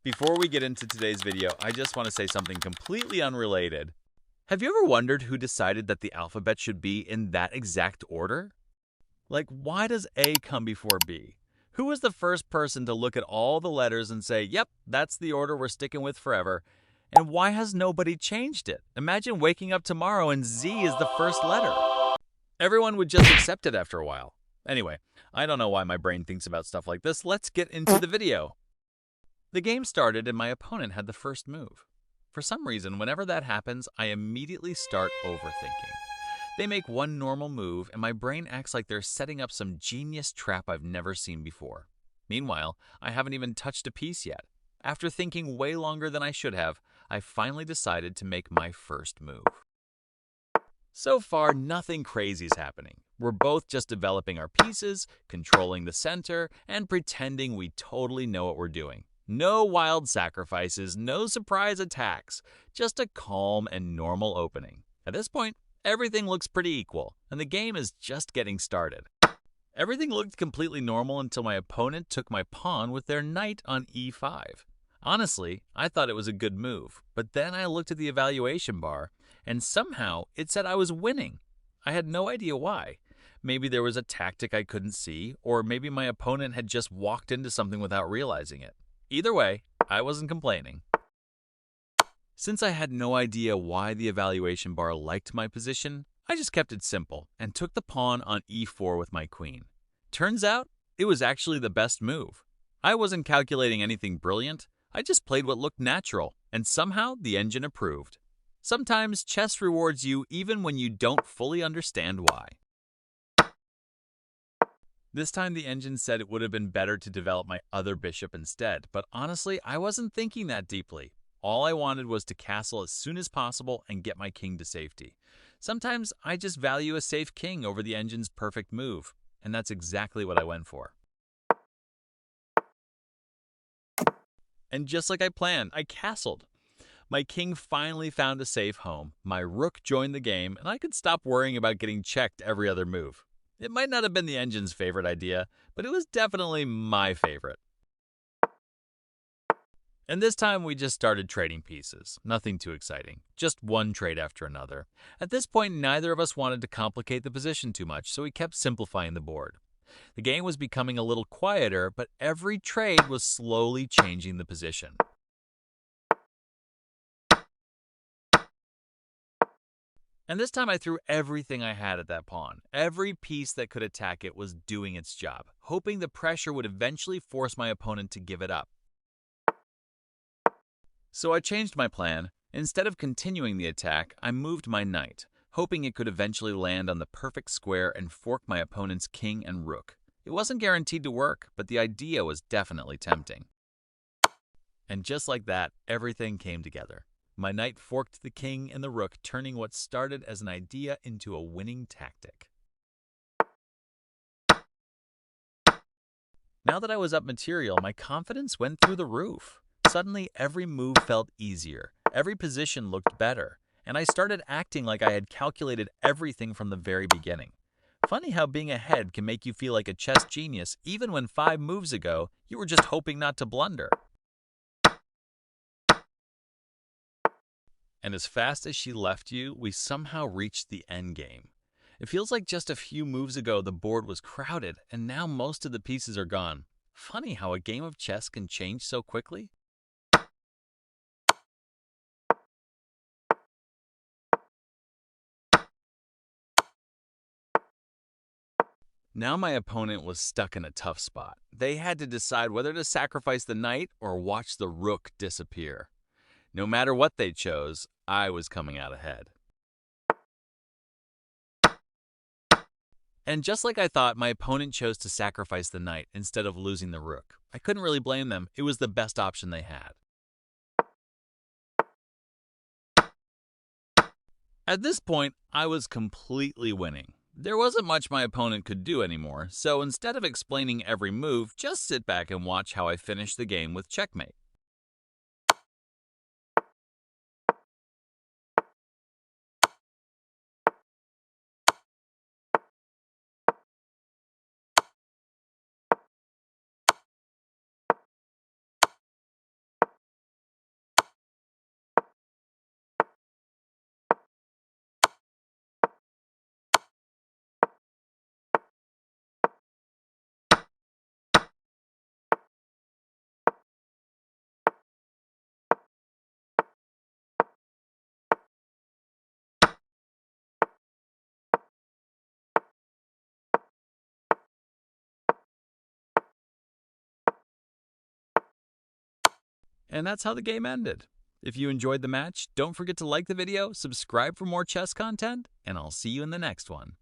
Before we get into today's video, I just want to say something completely unrelated. Have you ever wondered who decided that the alphabet should be in that exact order? Like, why does A come before B? Who was the first person to look at all the letters and say, yep, that's the order we're sticking with forever? And why has nobody changed it? Imagine waking up tomorrow and Z is the first letter. Everyone would just accept it after a while. Anyway, I don't know why my brain thinks about stuff like this. Let's get into the video. The game started and my opponent had the first move. For some reason, whenever that happens, I immediately start overthinking. They make one normal move and my brain acts like they're setting up some genius trap I've never seen before. Meanwhile, I haven't even touched a piece yet. After thinking way longer than I should have, I finally decided to make my first move. So far, nothing crazy is happening. We're both just developing our pieces, controlling the center, and pretending we totally know what we're doing. No wild sacrifices, no surprise attacks, just a calm and normal opening. At this point, everything looks pretty equal, and the game is just getting started. Everything looked completely normal until my opponent took my pawn with their knight on e5. Honestly, I thought it was a good move, but then I looked at the evaluation bar, and somehow it said I was winning. I had no idea why. Maybe there was a tactic I couldn't see, or maybe my opponent had just walked into something without realizing it. Either way, I wasn't complaining. Since I had no idea why the evaluation bar liked my position, I just kept it simple and took the pawn on e4 with my queen. Turns out, it was actually the best move. I wasn't calculating anything brilliant, I just played what looked natural, and somehow the engine approved. Sometimes chess rewards you even when you don't fully understand why. This time the engine said it would have been better to develop my other bishop instead, but honestly, I wasn't thinking that deeply. All I wanted was to castle as soon as possible and get my king to safety. Sometimes I just value a safe king over the engine's perfect move, and that's exactly what I went for. And just like I planned, I castled. My king finally found a safe home, my rook joined the game, and I could stop worrying about getting checked every other move. It might not have been the engine's favorite idea, but it was definitely my favorite. And this time we just started trading pieces. Nothing too exciting, just one trade after another. At this point, neither of us wanted to complicate the position too much, so we kept simplifying the board. The game was becoming a little quieter, but every trade was slowly changing the position. And this time I threw everything I had at that pawn. Every piece that could attack it was doing its job, hoping the pressure would eventually force my opponent to give it up. So I changed my plan. Instead of continuing the attack, I moved my knight, hoping it could eventually land on the perfect square and fork my opponent's king and rook. It wasn't guaranteed to work, but the idea was definitely tempting. And just like that, everything came together. My knight forked the king and the rook, turning what started as an idea into a winning tactic. Now that I was up material, my confidence went through the roof. Suddenly, every move felt easier, every position looked better, and I started acting like I had calculated everything from the very beginning. Funny how being ahead can make you feel like a chess genius even when 5 moves ago you were just hoping not to blunder. And as fast as she left you, we somehow reached the endgame. It feels like just a few moves ago the board was crowded, and now most of the pieces are gone. Funny how a game of chess can change so quickly. Now my opponent was stuck in a tough spot. They had to decide whether to sacrifice the knight or watch the rook disappear. No matter what they chose, I was coming out ahead. And just like I thought, my opponent chose to sacrifice the knight instead of losing the rook. I couldn't really blame them. It was the best option they had. At this point, I was completely winning. There wasn't much my opponent could do anymore, so instead of explaining every move, just sit back and watch how I finish the game with checkmate. And that's how the game ended. If you enjoyed the match, don't forget to like the video, subscribe for more chess content, and I'll see you in the next one.